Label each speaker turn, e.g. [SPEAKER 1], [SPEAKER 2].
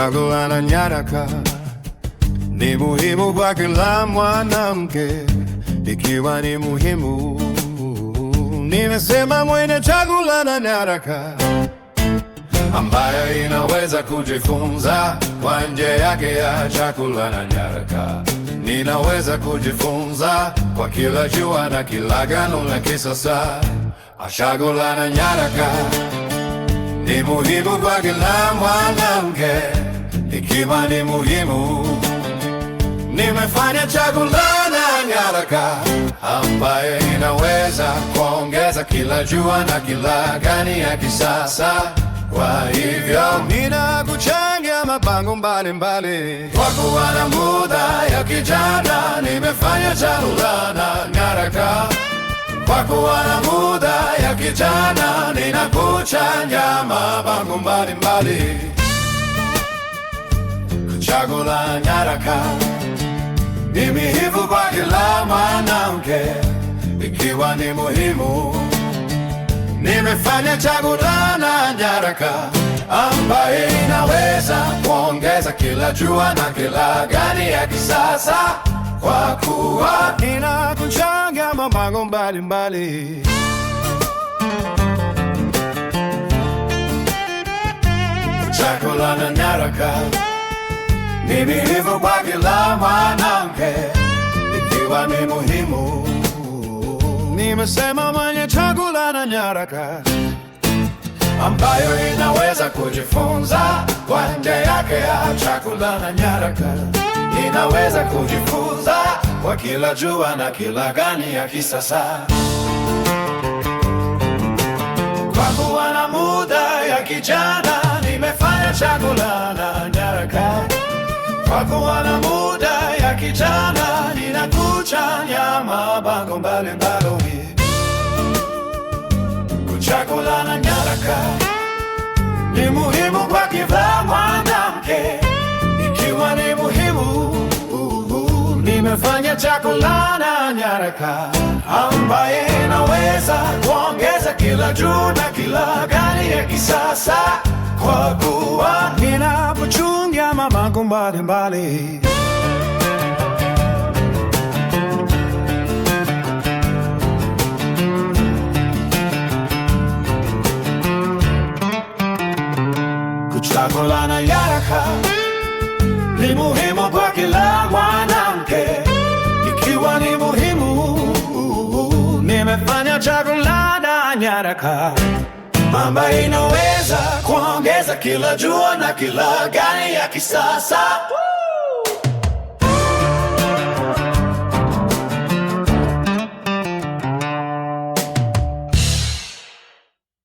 [SPEAKER 1] Kuchagua na nyaraka ni muhimu kwa kila mwanamke, ikiwa ni muhimu, nimesema mwenye chagula na nyaraka ambayo inaweza kujifunza kwa njia yake ya chakula na nyaraka. Ninaweza kujifunza kwa kila jua na kila gano la kisasa. Chagula na nyaraka ni muhimu kwa kila mwanamke, ikiwa ni muhimu, nimefanya chagula na nyaraka ambayo inaweza kuongeza kila jua na kila gani ya kisasa. Kwa hivyo ninakuchangia mapango mbalimbali kwa kuwa na muda ya kijana. Nimefanya chagula na nyaraka kwa kuwa na muda ya kijana, ninakuchanganya mapango mbalimbali. Kuchagua nyaraka ni muhimu kwa kila mwanamke, ikiwa ni muhimu, nimefanya chagula na nyaraka ambayo inaweza kuongeza kila jua na kila gani ya kisasa. Kwa kuwa ninakuchanganya mapango mbalimbali. Chagula na nyaraka ni muhimu kwa kila mwanamke, ikiwa ni muhimu, nimesema mwenye chagula na nyaraka ambayo inaweza kujifunza kwa njia yake ya chakula na nyaraka. Inaweza kujifunza kwa kila jua na kila gani ya kisasa. Kwa kuwa na muda ya kijana, nimefanya chagula na nyaraka. Kwa kuwa na muda ya kijana, ninakuchanganya mapango mbalimbali. Kuchagua na nyaraka ni muhimu kwa kila mwanamke, ikiwa ni muhimu, nimefanya chagula na nyaraka ambaye inaweza kuongeza kila juu na kila gani ya kisasa. Kwa kuwa ninakuchanganya mapango mbalimbali. Kuchagua na nyaraka ni muhimu kwa kila mwanamke, ikiwa ni muhimu, nimefanya chagula na nyaraka ambayo inaweza kuongeza kila jua na kila gani ya kisasa.